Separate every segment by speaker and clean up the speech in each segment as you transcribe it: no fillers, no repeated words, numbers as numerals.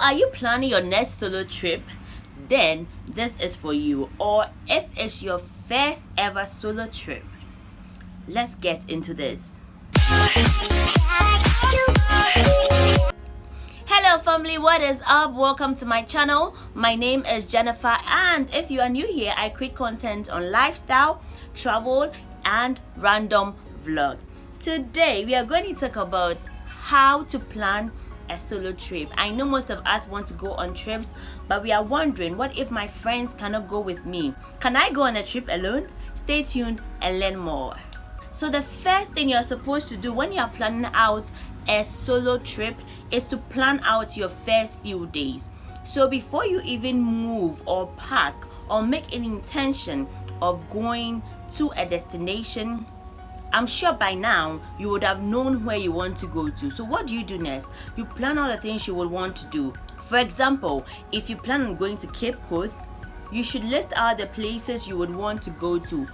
Speaker 1: are you planning your next solo trip? Then this is for you. Or if it's your first ever solo trip, let's get into this. Hello family, what is up? Welcome to my channel. My name is Jennifer, and if you are new here, I create content on lifestyle, travel, and random vlogs. Today we are going to talk about how to plan a solo trip. I know most of us want to go on trips, but we are wondering, what if my friends cannot go with me? Can I go on a trip alone? Stay tuned and learn more. So the first thing you're supposed to do when you're planning out a solo trip is to plan out your first few days. So before you even move or pack or make an intention of going to a destination, I'm sure by now you would have known where you want to go to. So what do you do next? You plan all the things you would want to do. For example, if you plan on going to Cape Coast, you should list out the places you would want to go to.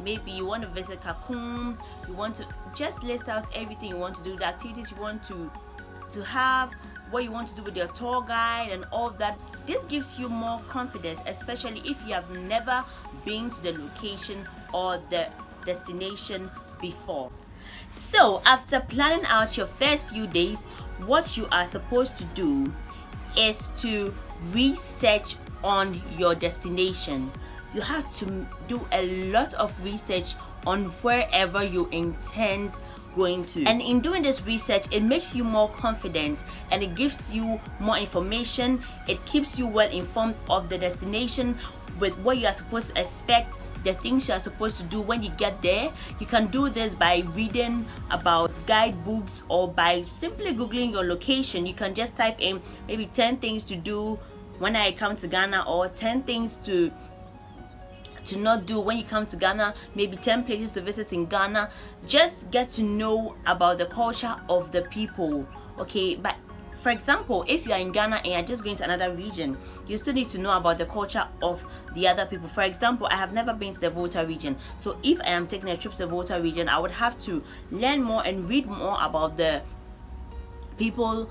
Speaker 1: Maybe you want to visit Cancun, you want to just list out everything you want to do, the activities you want to have, what you want to do with your tour guide and all of that. This gives you more confidence, especially if you have never been to the location or the destination before. So after planning out your first few days, what you are supposed to do is to research on your destination. You have to do a lot of research on wherever you intend going to, and in doing this research, it makes you more confident and it gives you more information. It keeps you well informed of the destination, with what you are supposed to expect, the things you are supposed to do when you get there. You can do this by reading about guidebooks or by simply googling your location. You can just type in maybe 10 things to do when I come to Ghana, or 10 things to not do when you come to Ghana, maybe 10 places to visit in Ghana. Just get to know about the culture of the people. Okay, but for example, if you are in Ghana and you're just going to another region, you still need to know about the culture of the other people. For example, I have never been to the Volta region, so if I am taking a trip to the Volta region, I would have to learn more and read more about the people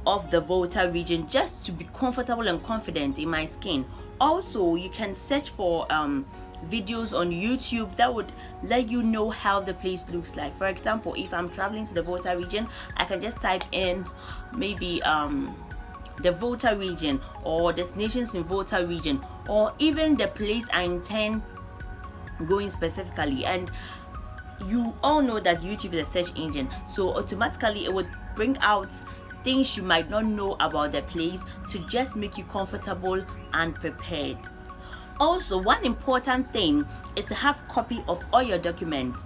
Speaker 1: of the Volta region, just to be comfortable and confident in my skin. Also, you can search for videos on YouTube that would let you know how the place looks like. For example, if I'm traveling to the Volta region, I can just type in maybe the Volta region or destinations in Volta region, or even the place I intend going specifically. And you all know that YouTube is a search engine, so automatically it would bring out things you might not know about the place to just make you comfortable and prepared. Also, one important thing is to have copy of all your documents.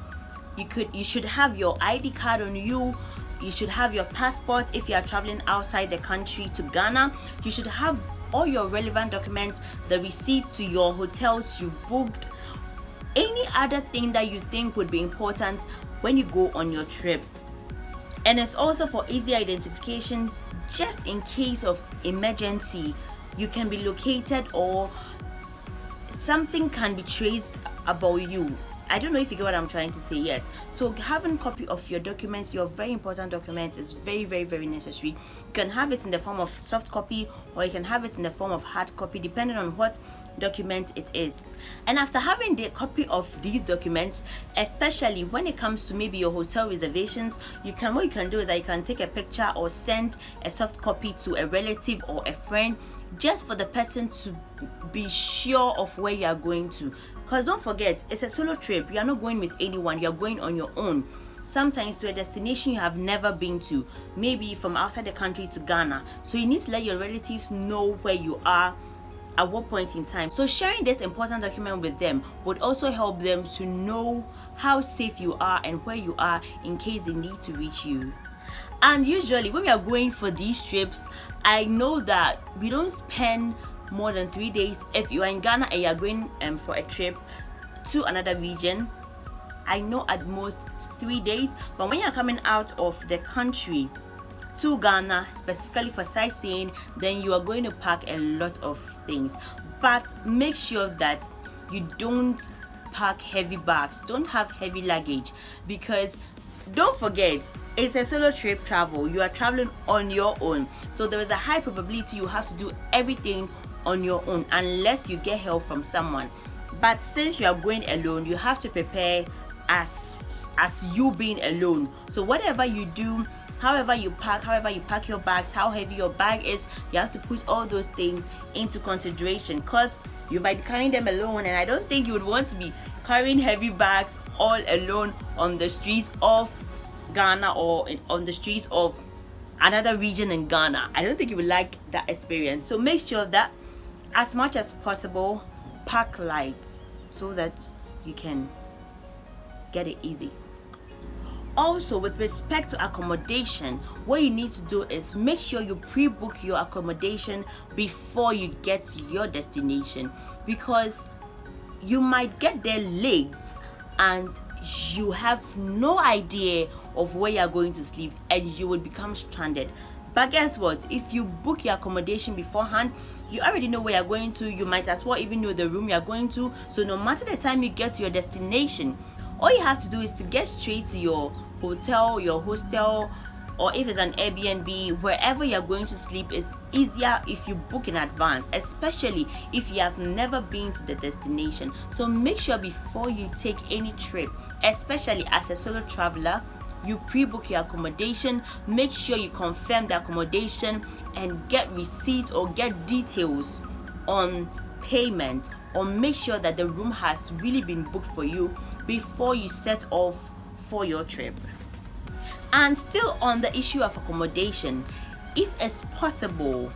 Speaker 1: You should have your ID card on you. You should have your passport if you are traveling outside the country to Ghana. You should have all your relevant documents, the receipts to your hotels you've booked, any other thing that you think would be important when you go on your trip. And it's also for easy identification, just in case of emergency. You can be located or something can be traced about you. I don't know if you get what I'm trying to say. Yes, so having copy of your documents, your very important documents, is very, very, very necessary. You can have it in the form of soft copy, or you can have it in the form of hard copy, depending on what document it is. And after having the copy of these documents, especially when it comes to maybe your hotel reservations, what you can do is that you can take a picture or send a soft copy to a relative or a friend, just for the person to be sure of where you are going to. Because don't forget, it's a solo trip. You are not going with anyone, you are going on your own, sometimes to a destination you have never been to, maybe from outside the country to Ghana. So you need to let your relatives know where you are at what point in time. So sharing this important document with them would also help them to know how safe you are and where you are in case they need to reach you. And usually when we are going for these trips, I know that we don't spend more than 3 days. If you are in Ghana and you are going for a trip to another region, I know at most 3 days. But when you are coming out of the country to Ghana specifically for sightseeing, then you are going to pack a lot of things. But make sure that you don't pack heavy bags, don't have heavy luggage, because don't forget, it's a solo trip travel. You are traveling on your own, so there is a high probability you have to do everything on your own unless you get help from someone. But since you are going alone, you have to prepare as you being alone. So whatever you do, however you pack your bags, how heavy your bag is, you have to put all those things into consideration, because you might be carrying them alone, and I don't think you would want to be carrying heavy bags all alone on the streets of Ghana or on the streets of another region in Ghana. I don't think you would like that experience. So make sure that as much as possible, pack light so that you can get it easy. Also, with respect to accommodation, what you need to do is make sure you pre-book your accommodation before you get to your destination, because you might get there late and you have no idea of where you're going to sleep and you will become stranded. But guess what? If you book your accommodation beforehand, you already know where you're going to. You might as well even know the room you're going to. So no matter the time you get to your destination, all you have to do is to get straight to your hotel, your hostel, or if it's an Airbnb, wherever you're going to sleep is easier if you book in advance, especially if you have never been to the destination. So make sure before you take any trip, especially as a solo traveler, you pre-book your accommodation. Make sure you confirm the accommodation and get receipts or get details on payment, or make sure that the room has really been booked for you before you set off for your trip. And still on the issue of accommodation, if it's possible,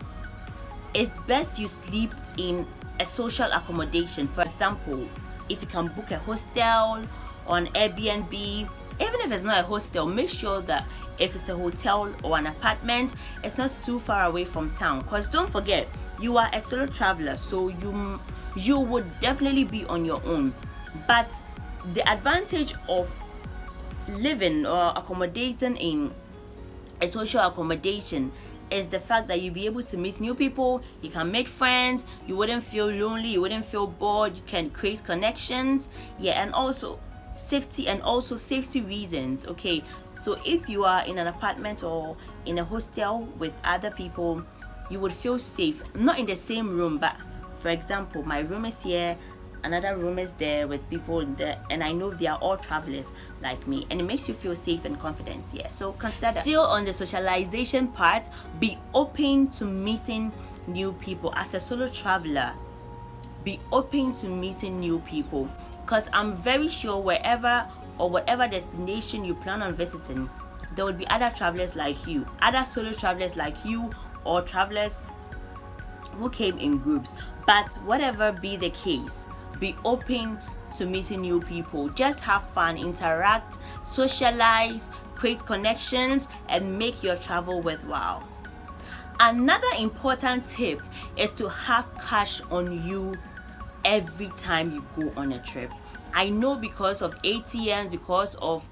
Speaker 1: it's best you sleep in a social accommodation. For example, if you can book a hostel or an Airbnb, even if it's not a hostel, make sure that if it's a hotel or an apartment, it's not too far away from town. Because don't forget, you are a solo traveler, so you would definitely be on your own. But the advantage of living or accommodating in a social accommodation is the fact that you'll be able to meet new people, you can make friends, you wouldn't feel lonely, you wouldn't feel bored, you can create connections, and also safety reasons. Okay, so if you are in an apartment or in a hostel with other people, you would feel safe, not in the same room, but for example, my room is here, another room is there with people there, and I know they are all travelers like me, and it makes you feel safe and confident. So consider that. Still on the socialization part, be open to meeting new people. As a solo traveler, be open to meeting new people, because I'm very sure wherever or whatever destination you plan on visiting, there will be other travelers like you, other solo travelers like you, or travelers who came in groups. But whatever be the case, be open to meeting new people. Just have fun, interact, socialize, create connections, and make your travel worthwhile. Another important tip is to have cash on you every time you go on a trip. I know because of ATMs, because of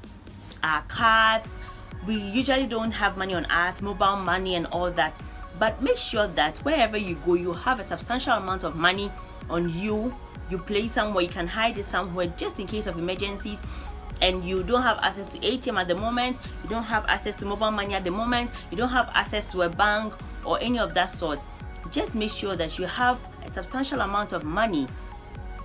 Speaker 1: our cards, we usually don't have money on us, mobile money and all that. But make sure that wherever you go, you have a substantial amount of money on you. You place somewhere, you can hide it somewhere just in case of emergencies, and you don't have access to ATM at the moment, you don't have access to mobile money at the moment, you don't have access to a bank or any of that sort. Just make sure that you have a substantial amount of money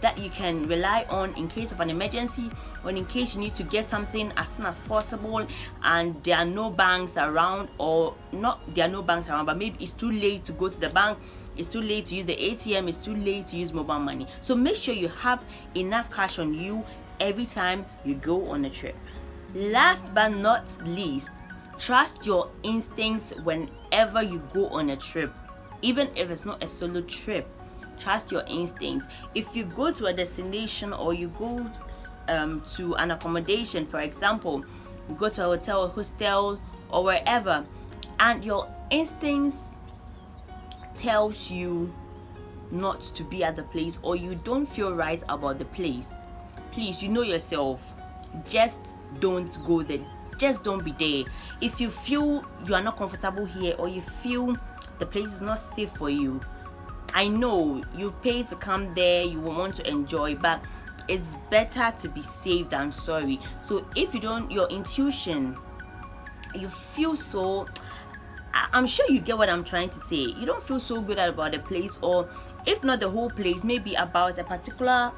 Speaker 1: that you can rely on in case of an emergency, or in case you need to get something as soon as possible and there are no banks around, or not there are no banks around, but maybe it's too late to go to the bank, it's too late to use the ATM, it's too late to use mobile money. So make sure you have enough cash on you every time you go on a trip. Last but not least, trust your instincts whenever you go on a trip, even if it's not a solo trip. Trust your instincts. If you go to a destination or you go to an accommodation, for example, you go to a hotel or hostel or wherever, and your instincts tells you not to be at the place, or you don't feel right about the place, please, you know yourself, just don't go there, just don't be there. If you feel you are not comfortable here, or you feel the place is not safe for you, I know you pay to come there, you will want to enjoy, but it's better to be safe than sorry. So if you don't, your intuition, you feel so, I'm sure you get what I'm trying to say. You don't feel so good about the place, or if not the whole place, maybe about a particular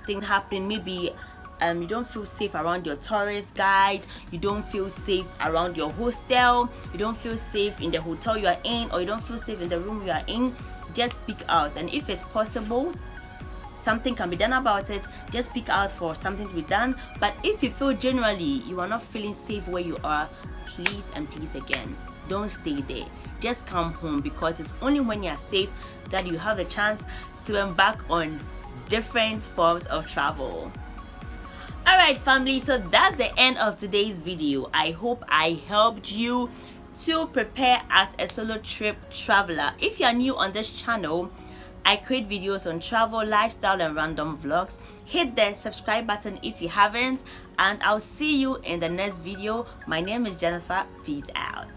Speaker 1: thing happening. Maybe you don't feel safe around your tourist guide, you don't feel safe around your hostel, you don't feel safe in the hotel you are in, or you don't feel safe in the room you are in. Just speak out, and if it's possible, something can be done about it. Just speak out for something to be done. But if you feel generally you are not feeling safe where you are, please and please again, don't stay there. Just come home, because it's only when you are safe that you have a chance to embark on different forms of travel. Alright family, so that's the end of today's video. I hope I helped you to prepare as a solo trip traveler. If you are new on this channel, I create videos on travel, lifestyle and random vlogs. Hit the subscribe button if you haven't, and I'll see you in the next video. My name is Jennifer. Peace out.